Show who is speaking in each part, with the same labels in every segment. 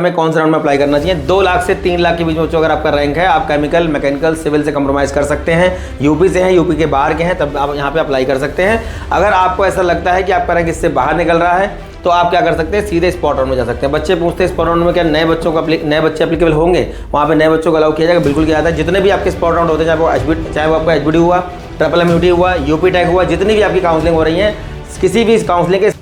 Speaker 1: हमें कौन सा राउंड में अप्लाई करना चाहिए। 2 लाख से 3 लाख के बीच में बच्चों अगर आपका रैंक है, आप केमिकल, मैकेनिकल, सिविल से कंप्रोमाइज़ कर सकते हैं। यूपी से हैं, यूपी के बाहर के हैं, तब आप यहाँ पे अप्लाई कर सकते हैं। अगर आपको ऐसा लगता है कि आपका रैंक इससे बाहर निकल रहा है तो आप क्या कर सकते हैं, सीधे स्पॉट राउंड में जा सकते हैं। बच्चे पूछते हैं स्पॉट राउंड में क्या नए बच्चे एप्लीकेबल होंगे, वहाँ पे नए बच्चों को अलाउ किया जाएगा, बिल्कुल किया जाता है। जितने भी आपके स्पॉट राउंड होते हैं, चाहे वो आपका एचबीडी हुआ, ट्रिपल एमयूटी हुआ, यूपी टैग हुआ, जितनी भी आपकी काउंसलिंग हो रही है, किसी भी इस काउंसलिंग के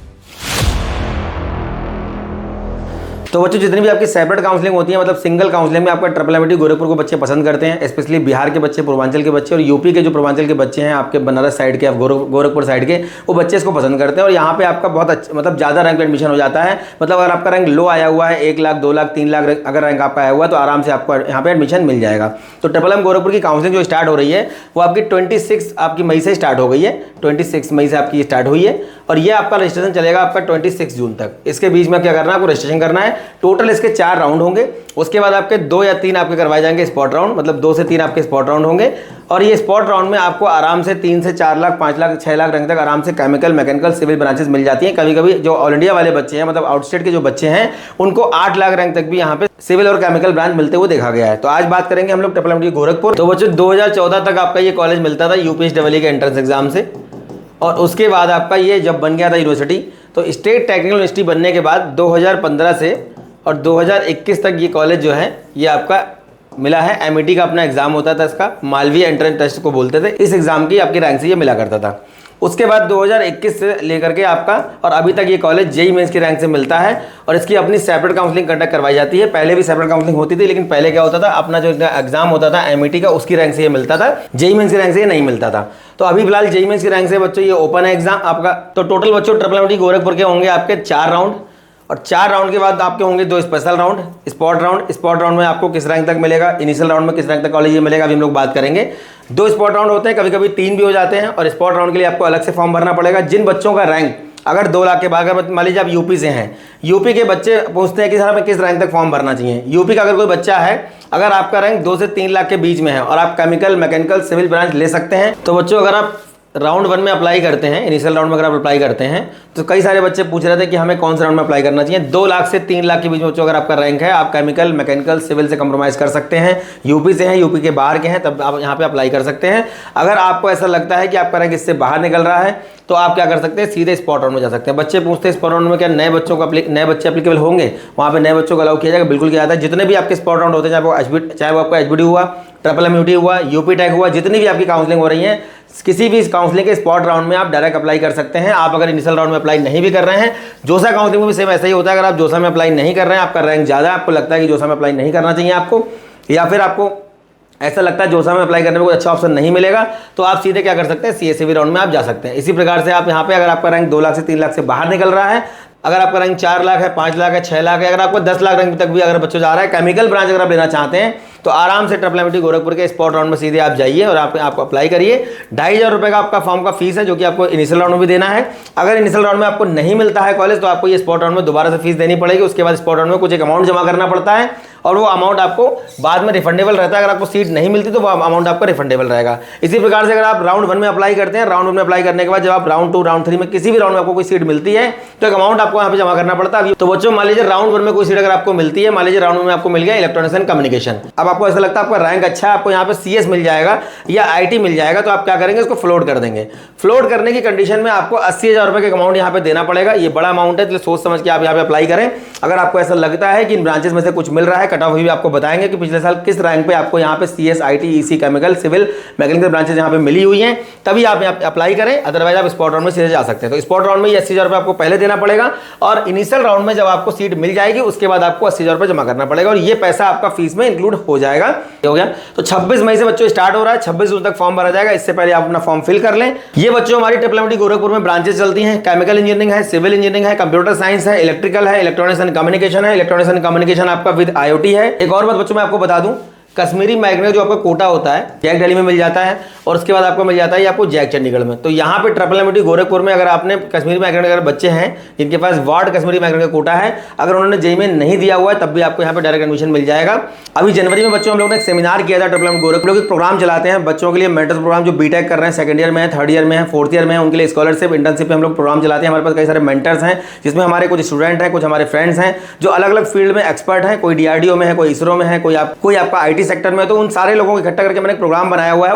Speaker 1: तो बच्चों जितनी भी आपकी सेपरेट काउंसलिंग होती है, मतलब सिंगल काउंसलिंग में आपका ट्रिपल एमयूटी गोरखपुर को बच्चे पसंद करते हैं, स्पेशली बिहार के बच्चे, पूर्वांचल के बच्चे और यूपी के जो पूर्वांचल के बच्चे हैं, आपके बनारस साइड के, आप गोरखपुर साइड के, वो बच्चे इसको पसंद करते हैं। और यहाँ पे आपका बहुत अच्छा, मतलब ज़्यादा रैंक पे एडमिशन हो जाता है। मतलब अगर आपका रैंक लो आया हुआ है, 1 लाख, 2 लाख, 3 लाख अगर रैंक आपका आया हुआ है, तो आराम से आपको यहाँ पे एडमिशन मिल जाएगा। तो ट्रिपल एम गोरखपुर की काउंसलिंग जो स्टार्ट हो रही है वो आपकी 26 आपकी मई से स्टार्ट हो गई है। 26 मई से आपकी स्टार्ट हुई है और ये आपका रजिस्ट्रेशन चलेगा आपका 26 जून तक। इसके बीच में क्या करना है, आपको रजिस्ट्रेशन करना है। टोटल इसके 4 राउंड होंगे। उसके बाद आपके 2 या 3 आपके करवाए जाएंगे स्पॉट राउंड, मतलब 2 से 3 आपके स्पॉट राउंड होंगे। और ये स्पॉट राउंड में आपको आराम से 3 से 4 लाख, 5 लाख, 6 लाख रैंक तक आराम से केमिकल, मैकेनिकल, सिविल ब्रांचेस मिल जाती हैं। कभी कभी जो ऑल इंडिया वाले बच्चे हैं, मतलब आउटस्टेट के जो बच्चे हैं, उनको 8 लाख रैंक तक भी यहाँ पे सिविल और केमिकल ब्रांच मिलते हुए देखा गया है। तो आज बात करेंगे हम लोग ट्रिपल एमयूटी गोरखपुर। तो बच्चों 2014 तक आपका ये कॉलेज मिलता था यूपीएसडब्ल्यूई के एंट्रेंस एग्जाम से, और उसके बाद आपका ये जब बन गया था यूनिवर्सिटी, तो स्टेट टेक्निकल यूनिवर्सिटी बनने के बाद 2015 से और 2021 तक ये कॉलेज जो है ये आपका मिला है। एमईटी का अपना एग्जाम होता था, इसका मालवीय एंट्रेंस टेस्ट को बोलते थे। इस एग्जाम की आपकी रैंक से ये मिला करता था। उसके बाद 2021 से लेकर के आपका और अभी तक ये कॉलेज जेईई मेंस की रैंक से मिलता है और इसकी अपनी सेपरेट काउंसलिंग कंडक्ट करवाई जाती है। पहले भी सेपरेट काउंसलिंग होती थी, लेकिन पहले क्या होता था, अपना जो एग्जाम होता था एमईटी का, उसकी रैंक से ये मिलता था, जेईई मेंस की रैंक से ये नहीं मिलता था। तो अभी फिलहाल जेईई मेंस की रैंक से बच्चों ये ओपन है एग्जाम आपका। तो टोटल बच्चों ट्रिपल एमयूटी गोरखपुर के होंगे आपके 4 राउंड, और 4 राउंड के बाद आपके होंगे 2 special round, spot round. Spot round में आपको किस रैंक तक मिलेगा, इनिशियल राउंड में किस रैंक तक कॉलेज ये मिलेगा, अभी हम लोग बात करेंगे। 2 स्पॉट राउंड होते हैं, कभी कभी 3 भी हो जाते हैं, और स्पॉट राउंड के लिए आपको अलग से फॉर्म भरना पड़ेगा। जिन बच्चों का रैंक अगर 2 लाख के बाद, मान लीजिए आप यूपी से हैं, यूपी के बच्चे पूछते हैं कि सर हमें किस रैंक तक फॉर्म भरना चाहिए। यूपी का अगर कोई बच्चा है, अगर आपका रैंक 2 से 3 लाख के बीच में है और आप केमिकल, मैकेनिकल, सिविल ब्रांच ले सकते हैं, तो बच्चों अगर आप राउंड 1 में अप्लाई करते हैं, इनिशियल राउंड में अगर आप अप्लाई करते हैं, तो कई सारे बच्चे पूछ रहे थे कि हमें कौन सा राउंड में अप्लाई करना चाहिए। 2 लाख से 3 लाख के बीच में बच्चों अगर आपका रैंक है, आप केमिकल, मैकेनिकल, सिविल से कंप्रोमाइज़ कर सकते हैं। यूपी से हैं, यूपी के बाहर के हैं, तब आप यहाँ पे अप्लाई कर सकते हैं। अगर आपको ऐसा लगता है कि आपका रैंक इससे बाहर निकल रहा है तो आप क्या कर सकते हैं, सीधे स्पॉट राउंड में जा सकते हैं। बच्चे पूछते हैं स्पॉट राउंड में क्या नए बच्चे एप्लीकेबल होंगे, वहाँ पे नए बच्चों को अलाउ किया जाएगा, बिल्कुल किया जाता है। जितने भी आपके स्पॉट राउंड होते हैं, चाहे वो आपका एचबीडी हुआ, ट्रिपल एमयूटी हुआ, यूपी टैग हुआ, जितनी भी आपकी काउंसलिंग हो रही है, किसी भी इस काउंसलिंग के स्पॉट राउंड में आप डायरेक्ट अप्लाई कर सकते हैं। आप अगर इनिशियल राउंड में अप्लाई नहीं भी कर रहे हैं, जोसा काउंसलिंग में भी सेम ऐसा ही होता है। अगर आप जोसा में अप्लाई नहीं कर रहे हैं, आपका रैंक ज़्यादा है, आपको लगता है कि जोसा में अप्लाई नहीं करना चाहिए आपको, या फिर आपको ऐसा लगता है जोसा में अप्लाई करने में कोई अच्छा ऑप्शन नहीं मिलेगा, तो आप सीधे क्या कर सकते हैं, सीएसईबी राउंड में आप जा सकते हैं। इसी प्रकार से आप यहाँ पे अगर आपका रैंक 2 लाख से 3 लाख से बाहर निकल रहा है, अगर आपका रैंक 4 लाख है, 5 लाख है, 6 लाख है, अगर आपको 10 लाख रैंक तक भी अगर बच्चों जा रहा है, केमिकल ब्रांच अगर आप लेना चाहते हैं, तो आराम से ट्रिपल एमयूटी गोरखपुर के स्पॉट राउंड में सीधे आप जाइए और आपको अप्लाई करिए। 2,500 रुपये का आपका फॉर्म का फीस है, जो कि आपको इनिशियल राउंड में भी देना है। अगर इनिशियल राउंड में आपको नहीं मिलता है कॉलेज, तो आपको ये स्पॉट राउंड में दोबारा से फीस देनी पड़ेगी। उसके बाद स्पॉट राउंड में कुछ एक अमाउंट जमा करना पड़ता है और वो अमाउंट आपको बाद में रिफंडेबल रहता है। अगर आपको सीट नहीं मिलती तो वो अमाउंट आपका रिफंडेबल रहेगा। इसी प्रकार से अगर आप राउंड 1 में अप्लाई करते हैं, राउंड 1 में अप्लाई करने के बाद जब आप राउंड 2, राउंड 3 में किसी भी राउंड में आपको कोई सीट मिलती है, तो एक अमाउंट आपको यहाँ पे जमा करना पड़ता है। तो बच्चों मान लीजिए राउंड 1 में कोई सीट अगर आपको मिलती है, मान लीजिए राउंड 1 में आपको मिल गया इलेक्ट्रॉनिक्स एंड कम्युनिकेशन, अब आपको ऐसा लगता है आपका रैंक अच्छा है, आपको यहाँ पे सीएस मिल जाएगा या आईटी मिल जाएगा, तो आप क्या करेंगे, इसको फ्लोट कर देंगे। फ्लोट करने की कंडीशन में आपको 80,000 रुपये का अमाउंट यहाँ पे देना पड़ेगा। ये बड़ा अमाउंट है, इसलिए सोच समझ के आप यहाँ पे अप्लाई करें। अगर आपको ऐसा लगता है कि इन ब्रांचेस में से कुछ मिल रहा है, कट ऑफ भी आपको बताएंगे कि पिछले साल किस रैंक पे आपको यहाँ पे CS, IT, EC, chemical, civil, mechanical branches यहाँ पे मिली हुई हैं, तभी आप यहाँ अप्लाई करें। अदरवाइज आप स्पॉट राउंड में सीधे जा सकते हैं। तो स्पॉट राउंड में 80,000 रुपये आपको पहले देना पड़ेगा, और इनिशियल राउंड में जब आपको सीट मिल जाएगी उसके बाद आपको 80,000 रुपये जमा करना पड़ेगा, और ये पैसा आपका फीस में इंक्लूड हो जाएगा। हो गया। तो 26 मई से बच्चों स्टार्ट हो रहा है, 26 जून तक फॉर्म भरा जाएगा। इससे पहले आप अपना फॉर्म फिल कर लें। ये बच्चों हमारी ट्रिपल एमयूटी गोरखपुर में ब्रांचेस चलती हैं। केमिकल इंजीनियरिंग है, सिविल इंजीनियरिंग है, कंप्यूटर साइंस है, इलेक्ट्रिकल है, इलेक्ट्रॉनिक्स एंड कम्युनिकेशन है। इलेक्ट्रॉनिक्स एंड कम्युनिकेशन आपका विद आईओटी है। एक और बात बच्चों मैं आपको बता दूं कश्मीरी मैग्नेट का जो आपका कोटा होता है जैक दिल्ली में मिल जाता है, और उसके बाद आपको मिल जाता है ये आपको जैक चंडीगढ़ में। तो यहाँ पे ट्रिपल एमटी गोरखपुर में अगर आपने कश्मीरी मैग्नेट अगर बच्चे हैं जिनके पास वार्ड कश्मीरी मैग्नेट का कोटा है, अगर उन्होंने जेईई में नहीं दिया हुआ है तब भी आपको यहाँ पे डायरेक्ट एडमिशन मिल जाएगा। अभी जनवरी में बच्चों हम लोग ने एक सेमिनार किया था ट्रिपल एमटी गोरखपुर, लोग एक प्रोग्राम चलाते हैं बच्चों के लिए, मेंटर्स प्रोग्राम जो बीटेक कर रहे हैं, सेकंड ईयर में है, थर्ड ईयर में है, फोर्थ ईयर में है, उनके लिए स्कॉलरशिप इंटर्नशिप हम लोग प्रोग्राम चलाते हैं। हमारे पास कई सारे मेंटर्स हैं जिसमें हमारे कुछ स्टूडेंट हैं, कुछ हमारे फ्रेंड्स हैं जो अलग अलग फील्ड में एक्सपर्ट हैं, कोई डीआरडीओ में है, कोई इसरो में है, कोई आपका आईटी सेक्टर में है। तो उन सारे लोगों को इकट्ठा करके मैंने एक प्रोग्राम बनाया हुआ है।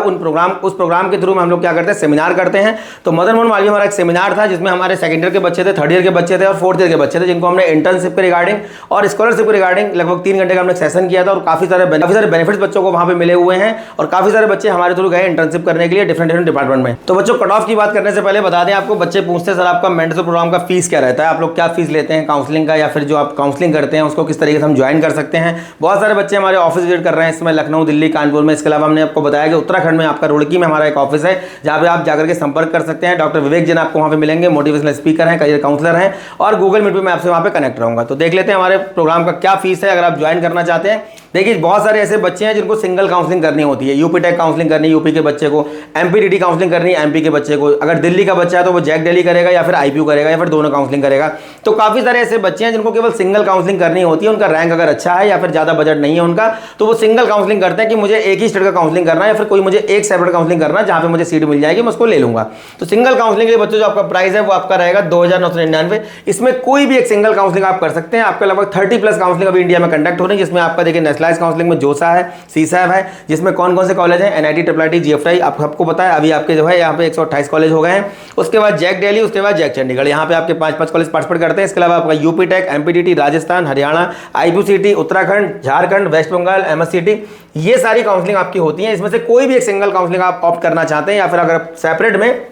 Speaker 1: उस प्रोग्राम के थ्रू में हम लोग क्या करते हैं, सेमिनार करते हैं। तो मदन मोहन मालवीय हमारा एक सेमिनार था जिसमें हमारे सेकंड ईयर के बच्चे थे, थर्ड ईयर के बच्चे थे और फोर्थ ईयर के बच्चे थे, जिनको हमने इंटर्नशिप के रिगार्डिंग और स्कॉलरशिप के रिगार्डिंग लगभग 3 घंटे का हमने सेशन किया था। और काफी सारे बेनिफिट्स बच्चों को वहां पे मिले हुए हैं और काफी सारे बच्चे हमारे थ्रू गए इंटर्नशिप करने के लिए डिफरेंट डिपार्टमेंट में। तो बच्चों, कट ऑफ की बात करने से पहले बता दें आपको, बच्चे पूछते हैं सर आपका मेंटरशिप प्रोग्राम का फीस क्या रहता है, आप लोग क्या फीस लेते हैं काउंसलिंग का, या फिर जो आप काउंसलिंग करते हैं उसको किस तरीके से हम ज्वाइन कर सकते हैं। बहुत सारे बच्चे हमारे ऑफिस विजिट कर रहे हैं इस समय लखनऊ, दिल्ली, कानपुर में। इसके अलावा हमने आपको बताया कि उत्तराखंड में आपका रुड़की में हमारा एक ऑफिस है जहां पे आप जाकर के संपर्क कर सकते हैं। डॉक्टर विवेक जैन आपको वहां पे मिलेंगे, मोटिवेशनल स्पीकर हैं, करियर काउंसलर हैं, और गूगल मीट पे मैं आपसे वहां पे कनेक्ट रहूंगा। तो देख लेते हैं हमारे प्रोग्राम का क्या फीस है अगर आप ज्वाइन करना चाहते हैं। देखिए, बहुत सारे ऐसे बच्चे हैं जिनको सिंगल काउंसलिंग करनी होती है, यूपी टेक काउंसलिंग करनी है यूपी के बच्चे को, एमपीडीटी काउंसलिंग करनी है एमपी के बच्चे को, अगर दिल्ली का बच्चा है तो वो जैक दिल्ली करेगा या फिर आईपीयू करेगा या फिर दोनों काउंसलिंग करेगा। तो काफी सारे ऐसे बच्चे हैं जिनको केवल सिंगल काउंसलिंग करनी होती है, उनका रैंक अगर अच्छा है या फिर ज्यादा बजट नहीं है उनका, तो वो सिंगल काउंसलिंग करते हैं कि मुझे एक ही स्टेट का काउंसलिंग करना है या फिर कोई मुझे एक सेपरेट काउंसलिंग करना है जहां पे मुझे सीट मिल जाएगी मैं उसको ले लूंगा। तो सिंगल काउंसलिंग के लिए बच्चों जो आपका प्राइस है वो आपका रहेगा 2999। इसमें कोई भी एक सिंगल काउंसलिंग आप कर सकते हैं। आपका लगभग 30+ काउंसलिंग अभी इंडिया में कंडक्ट हो रही है, जिसमें आपका देखिए नेशनलाइज काउंसलिंग में जोसा है, सीसैब है, जिसमें कौन कौन से कॉलेज हैं, एनआईटी, ट्रिपल आईटी, जीएफआई, आप सबको पता है। अभी आपके जो है यहाँ पे 128 कॉलेज हो गए हैं। उसके बाद जैक दिल्ली, उसके बाद जैक चंडीगढ़, यहाँ पे आपके 5 कॉलेज पार्टिसिपेट करते हैं। इसके अलावा आपका UP tech, MPDT, Rajasthan, Haryana, IPCT, Uttarakhand, Jharkhand, west Bengal, MSCT, ये सारी काउंसलिंग आपकी होती है। इसमें से कोई भी एक सिंगल काउंसलिंग आप ऑप्ट करना चाहते हैं, या फिर अगर सेपरेट में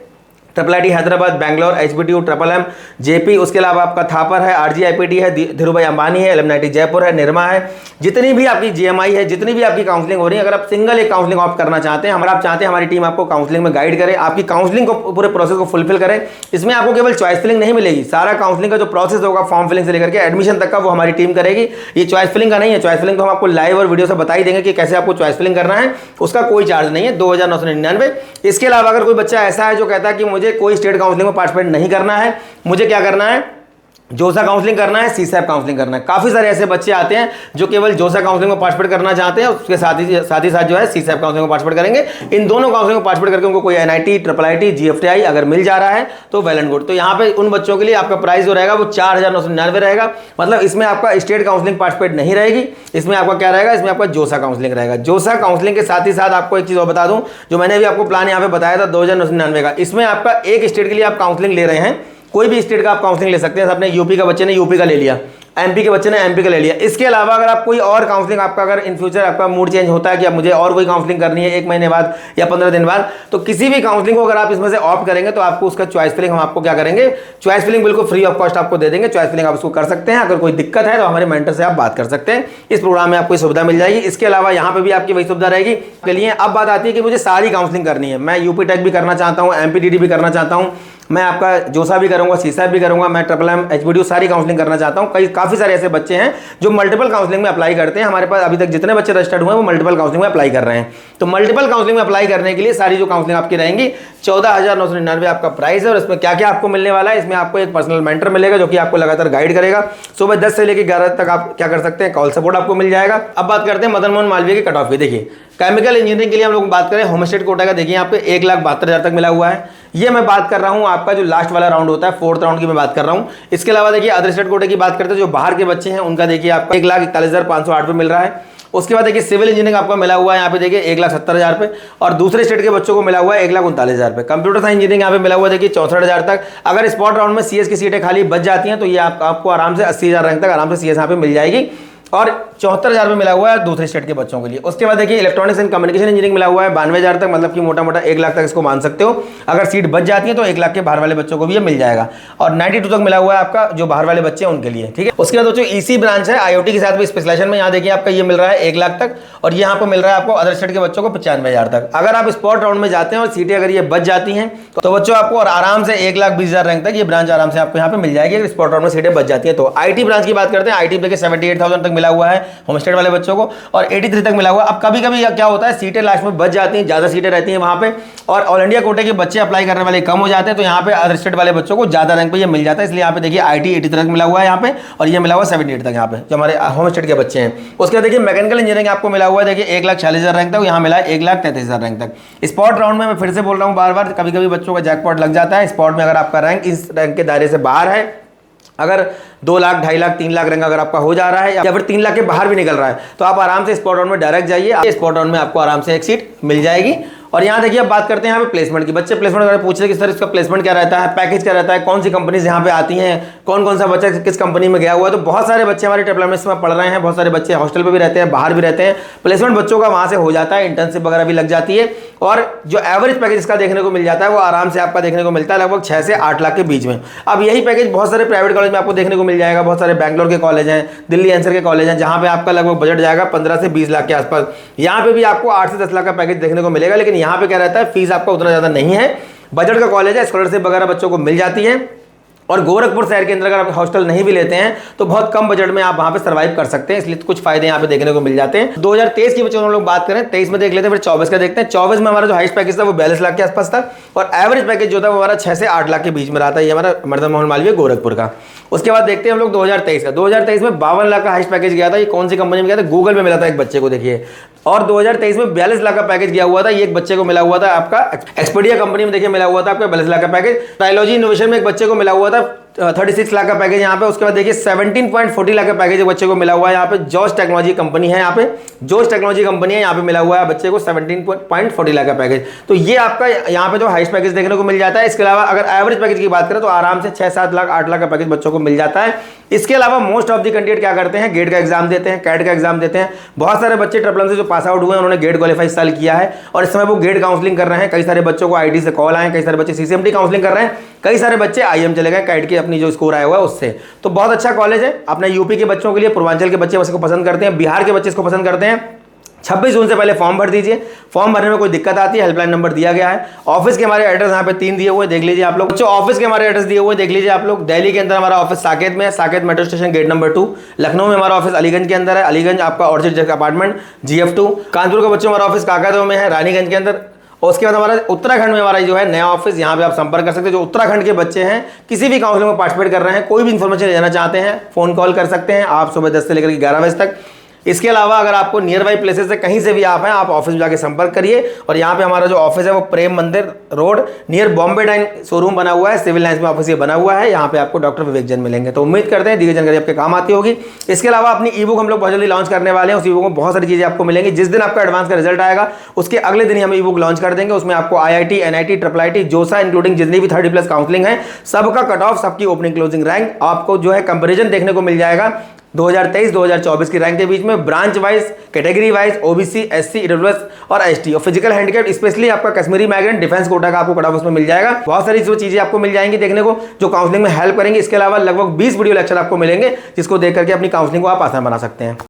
Speaker 1: triple IIT Hyderabad, Bangalore, HBTU, triple M, JP, उसके अलावा आपका थापर है, आरजीआईपीटी है, धीरूभाई अंबानी है, एलएमआईटी जयपुर है, निरमा है, जितनी भी आपकी जीएमआई है, जितनी भी आपकी काउंसलिंग हो रही है, अगर आप सिंगल एक काउंसलिंग ऑप्ट करना चाहते हैं, आप चाहते हैं हमारी टीम आपको काउंसलिंग में गाइड करे, आपकी काउंसलिंग को पूरे प्रोसेस को फुलफिल करे। इसमें आपको केवल चॉइस फिलिंग नहीं मिलेगी, सारा काउंसलिंग का जो प्रोसेस होगा फॉर्म फिलिंग से लेकर के एडमिशन तक का वो हमारी टीम करेगी। ये चॉइस फिलिंग का नहीं है, चॉइस फिलिंग तो हम आपको लाइव और वीडियो से बता ही देंगे कि कैसे आपको चॉइस फिलिंग करना है, उसका कोई चार्ज नहीं है, 2999। इसके अलावा अगर कोई बच्चा ऐसा है जो कहता है कि मुझे कोई स्टेट काउंसलिंग में पार्टिसिपेट नहीं करना है, मुझे क्या करना है, जोसा काउंसलिंग करना है, सीसैब काउंसलिंग करना है। काफी सारे ऐसे बच्चे आते हैं जो केवल जोसा काउंसलिंग में पार्टिसिपेट करना चाहते हैं, उसके साथ ही साथ जो है सीसैब काउंसलिंग में पार्टिसिपेट करेंगे। इन दोनों काउंसलिंग में पार्टिसिपेट करके उनको कोई एनआईटी, ट्रिपल आईटी, जीएफटीआई अगर मिल जा रहा है तो वेल एंड गुड। तो यहाँ पे उन बच्चों के लिए आपका प्राइस जो रहेगा वो 4999 रहेगा। मतलब इसमें आपका स्टेट काउंसलिंग पार्टिसिपेट नहीं रहेगी, इसमें आपका क्या रहेगा, इसमें आपका जोसा काउंसलिंग रहेगा। जोसा काउंसलिंग के साथ ही साथ आपको एक चीज और बता दूं, जो मैंने भी आपको प्लान यहाँ पे बताया था 2999 का, इसमें आपका एक स्टेट के लिए आप काउंसलिंग ले रहे हैं, कोई भी स्टेट का आप काउंसलिंग ले सकते हैं। अपने यूपी का बच्चे ने यूपी का ले लिया, एमपी के बच्चे ने एमपी का ले लिया। इसके अलावा अगर आप कोई और काउंसलिंग, आपका अगर इन फ्यूचर आपका मूड चेंज होता है कि अब मुझे और कोई काउंसलिंग करनी है 1 महीने बाद या 15 दिन बाद, तो किसी भी काउंसलिंग को अगर आप इसमें से ऑप्ट करेंगे तो आपको उसका चॉइस फिलिंग हम आपको क्या करेंगे, चॉइस फिलिंग बिल्कुल फ्री ऑफ कॉस्ट आपको दे देंगे। चॉइस फिलिंग आप उसको कर सकते हैं। अगर कोई दिक्कत है तो हमारे मेंटर से आप बात कर सकते हैं। इस प्रोग्राम में आपको सुविधा मिल जाएगी। इसके अलावा यहाँ पे भी आपकी वही सुविधा रहेगी के लिए। अब बात आती है कि मुझे सारी काउंसलिंग करनी है, मैं यूपी टेक भी करना चाहता हूँ, एमपीडीटी भी करना चाहता हूँ, मैं आपका जोसा भी करूंगा, सीसैब भी करूंगा, मैं ट्रिपल एम, एचबीटीयू सारी काउंसलिंग करना चाहता हूं। काफी सारे ऐसे बच्चे हैं जो मल्टीपल काउंसलिंग में अप्लाई करते हैं। हमारे पास अभी तक जितने बच्चे रजिस्टर्ड हुए हैं वो मल्टीपल काउंसलिंग में अप्लाई कर रहे हैं। तो मल्टीपल काउंसलिंग में अप्लाई करने के लिए सारी जो काउंसलिंग आपकी रहेंगी 14,999 आपका प्राइस है। और इसमें क्या क्या आपको मिलने वाला है, इसमें आपको एक पर्सनल मेंटर मिलेगा जो कि आपको लगातार गाइड करेगा। सुबह 10 से लेकर 11 तक आप क्या कर सकते हैं, कॉल सपोर्ट आपको मिल जाएगा। अब बात करते हैं मदन मोहन मालवीय की कट ऑफ की। देखिए, केमिकल इंजीनियरिंग के लिए हम लोग बात करें, होम स्टेट कोटा का देखिए यहाँ पे 1,72,000 तक मिला हुआ है। ये मैं बात कर रहा हूँ आपका जो लास्ट वाला राउंड होता है, 4th राउंड की मैं बात कर रहा हूँ। इसके अलावा देखिए अदर स्टेट कोटे की बात करते हैं, जो बाहर के बच्चे हैं उनका देखिए आपका 1,41,508 पे मिल रहा है। उसके बाद देखिए सिविल इंजीनियरिंग आपको मिला हुआ है यहाँ पे देखिए 1,70,000 पे, और दूसरे स्टेट के बच्चों को मिला हुआ है 1,39,000 पे। कंप्यूटर साइंस इंजीनियरिंग यहाँ पे मिला हुआ है देखिए 64,000 तक। अगर स्पॉट राउंड में सीएस की सीटें खाली बच जाती हैं तो ये आपको आराम से 80,000 रैंक तक आराम से सीएस यहाँ पे मिल जाएगी। और 74,000 में मिला हुआ है दूसरे स्टेट के बच्चों के लिए। उसके बाद देखिए इलेक्ट्रॉनिक्स एंड कम्युनिकेशन इंजीनियरिंग मिला हुआ है 92,000 तक, मतलब कि मोटा मोटा 1 लाख तक इसको मान सकते हो। अगर सीट बच जाती है तो 1 लाख के बाहर वाले बच्चों को भी ये मिल जाएगा। और 92 तक मिला हुआ है आपका जो बाहर वाले बच्चे हैं उनके लिए, ठीक है। उसके बाद जो ईसी ब्रांच है आईओटी के साथ भी स्पेशलाइजेशन में, यहाँ देखिए आपका ये मिल रहा है 1 लाख तक, और यहाँ पर मिल रहा है आपको अदर स्टेट के बच्चों को 95,000 तक। अगर आप स्पॉट राउंड में जाते हैं और सीटें अगर ये बच जाती हैं तो बच्चों आपको और आराम से 1,20,000 रैंक तक ये ब्रांच आराम से आपको यहाँ पे मिल जाएगी अगर स्पॉट राउंड में सीटें बच जाती है तो। आईटी ब्रांच की बात करते हैं, आईटी देखिए 78,000 तक मिला हुआ है होम स्टेट वाले बच्चों को, और 83 तक मिला हुआ है। अब कभी कभी क्या होता है, सीटें लास्ट में बच जाती हैं, ज़्यादा सीटें रहती हैं वहाँ पे, और ऑल इंडिया कोटे के बच्चे अप्लाई करने वाले कम हो जाते हैं, तो यहाँ पे अदर स्टेट वाले बच्चों को ज़्यादा रैंक पे ये मिल जाता है। इसलिए यहाँ पे देखिए IT 83 तक मिला हुआ है यहाँ पे, और ये मिला हुआ 78 तक यहाँ पे जो हमारे होम स्टेट के बच्चे हैं। उसके बाद देखिए मैकेनिकल इंजीनियरिंग आपको मिला हुआ है, देखिए 1,46,000 रैंक तक, यहाँ मिला है 1,33,000 रैंक तक। स्पॉट राउंड में मैं फिर से बोल रहा हूँ बार बार, कभी कभी बच्चों का जैकपॉट लग जाता है स्पॉट में, अगर आपका रैंक इस रैंक के दायरे से बाहर है, अगर 2 लाख 2.5 लाख 3 लाख रैंक अगर आपका हो जा रहा है या फिर 3 लाख के बाहर भी निकल रहा है, तो आप आराम से स्पॉट राउंड में डायरेक्ट जाइए, स्पॉट राउंड में आपको आराम से एक सीट मिल जाएगी। और यहाँ देखिए अब बात करते हैं यहाँ पे प्लेसमेंट की। बच्चे प्लेसमेंट अगर पूछ रहे कि सर इसका प्लेसमेंट क्या रहता है, पैकेज क्या रहता है, कौन सी कंपनीज यहाँ पे आती हैं, कौन कौन सा बच्चा किस कंपनी में गया हुआ है, तो बहुत सारे बच्चे हमारे डेवलपमेंट में पढ़ रहे हैं, बहुत सारे बच्चे हॉस्टल पे भी रहते हैं, बाहर भी रहते हैं। प्लेसमेंट बच्चों का वहाँ से हो जाता है, इंटर्नशिप वगैरह भी लग जाती है, और जो एवरेज पैकेज इसका देखने को मिल जाता है वो आराम से आपका देखने को मिलता है लगभग 6 से 8 लाख के बीच में। अब यही पैकेज बहुत सारे प्राइवेट कॉलेज में आपको देखने को मिल जाएगा, बहुत सारे बैंगलोर के कॉलेज हैं, दिल्ली एनसर के कॉलेज हैं, जहाँ पे आपका लगभग बजट जाएगा 15 से 20 लाख के आसपास। यहाँ पे भी आपको 8 से 10 लाख का पैकेज देखने को मिलेगा, लेकिन यहाँ पे क्या रहता है, फीस आपका उतना ज़्यादा नहीं है, बजट का कॉलेज है, स्कॉलरशिप वगैरह बच्चों को मिल जाती है। और गोरखपुर शहर के अंदर अगर आप हॉस्टल नहीं भी लेते हैं तो बहुत कम बजट में आप वहां पे सर्वाइव कर सकते हैं, इसलिए कुछ फायदे यहाँ पे देखने को मिल जाते हैं। 2023 की बच्चों हम लोग बात करें, 23 में देख लेते हैं, फिर 24 का देखते हैं। 24 में हमारा जो हाईएस्ट पैकेज था वो 42 लाख के आसपास था, और एवरेज पैकेज जो था वो हमारा 6 से 8 लाख के बीच में रहा था, ये हमारा मदन मोहन मालवीय गोरखपुर का। उसके बाद देखते हैं हम लोग 2023 का। 2023 में 52 लाख का हाईएस्ट पैकेज गया था, ये कौन सी कंपनी में गया था, गूगल में मिला था एक बच्चे को, देखिए। और 2023 में 42 लाख का पैकेज गया हुआ था, ये एक बच्चे को मिला हुआ था आपका एक्सपीडिया कंपनी में, देखिए मिला हुआ था आपका 42 लाख का पैकेज। ट्रायोलॉजी इनोवेशन में एक बच्चे को मिला हुआ था 36 लाख का पैकेज यहाँ पे। उसके बाद देखिए 17.40 लाख का पैकेज एक बच्चे को मिला हुआ है यहाँ पे, जोश टेक्नोलॉजी कंपनी है यहाँ पे, जोश टेक्नोलॉजी कंपनी है यहाँ पे, मिला हुआ है बच्चे को 17.40 लाख का पैकेज। तो ये आपका यहाँ पे जो हाईएस्ट पैकेज देखने को मिल जाता है। इसके अलावा अगर एवरेज पैकेज की बात करें तो आराम से 6-7 लाख 8 लाख का पैकेज बच्चों को मिल जाता है। इसके अलावा मोस्ट ऑफ द कैंडिडेट क्या करते हैं, गेट का एग्जाम देते हैं, कैट का एग्जाम देते हैं। बहुत सारे बच्चे ट्रिपल से जो पास आउट हुए हैं उन्होंने गेट क्वालीफाई इस साल किया है, और इस समय वो गेट काउंसलिंग कर रहे हैं। कई सारे बच्चों को आईटी से कॉल आए, कई सारे बच्चे CCMT काउंसलिंग कर रहे हैं, कई सारे बच्चे IIM चले गए कैट की अपनी जो स्कोर आया हुआ है उससे। तो बहुत अच्छा कॉलेज है अपने यूपी के बच्चों के लिए, पूर्वांचल के बच्चे इसको पसंद करते हैं, बिहार के बच्चे इसको पसंद करते हैं। 26 जून से पहले फॉर्म भर दीजिए। फॉर्म भरने में कोई दिक्कत आती है, हेल्पलाइन नंबर दिया गया है। ऑफिस के हमारे एड्रेस यहाँ पे 3 दिए हुए, देख लीजिए आप लोग। बच्चों ऑफिस के हमारे एड्रेस दिए हुए देख लीजिए आप लोग। दिल्ली के अंदर हमारा ऑफिस साकेत में है, Saket metro station gate number 2। Lucknow में हमारा ऑफिस अलीगंज के अंदर है, अलीगंज आपका ऑर्चिड अपार्टमेंट GF2। कानपुर के बच्चों हमारा ऑफिस काकादो में है, रानीगंज के अंदर। और उसके बाद हमारा उत्तराखंड में हमारा जो है नया ऑफिस, यहाँ पे आप संपर्क कर सकते हैं। जो उत्तराखंड के बच्चे हैं किसी भी काउंसलिंग में पार्टिसिपेट कर रहे हैं, कोई भी इन्फॉर्मेशन लेना चाहते हैं, फोन कॉल कर सकते हैं आप सुबह 10 से लेकर 11 बजे तक। इसके अलावा अगर आपको नियर बाई प्लेसेस से कहीं से भी आप हैं, आप ऑफिस में जाके संपर्क करिए। और यहाँ पे हमारा जो ऑफिस है वो Prem Mandir road near Bombay Dyeing showroom बना हुआ है, सिविल लाइंस में ऑफिस ये बना हुआ है। यहाँ पे आपको डॉक्टर विवेक जैन मिलेंगे। तो उम्मीद करते हैं दी गई जानकारी आपके काम आती होगी। इसके अलावा अपनी ई-बुक हम लोग बहुत जल्दी लॉन्च करने वाले हैं। उस ई-बुक में बहुत सारी चीजें आपको मिलेंगी। जिस दिन आपका एडवांस का रिजल्ट आएगा उसके अगले दिन ही हम ई-बुक लॉन्च कर देंगे। उसमें आपको IIT NIT IIIT जोसा इंक्लूडिंग जितनी भी 30+ काउंसलिंग है सबका कट ऑफ, सबकी ओपनिंग क्लोजिंग रैंक आपको जो है कंपेरिजन देखने को मिल जाएगा 2023-2024 की रैंक के बीच में, branch wise, category wise, OBC SC EWS और ST, और फिजिकल हैंडीकैप स्पेशली आपका कश्मीरी माइग्रेंट डिफेंस कोटा का आपको कट ऑफ उसमें मिल जाएगा। बहुत सारी जो चीजें आपको मिल जाएंगी देखने को जो काउंसलिंग में हेल्प करेंगे। इसके अलावा लगभग 20 वीडियो लेक्चर आपको मिलेंगे जिसको देख करके अपनी काउंसलिंग को आप आसान बना सकते हैं।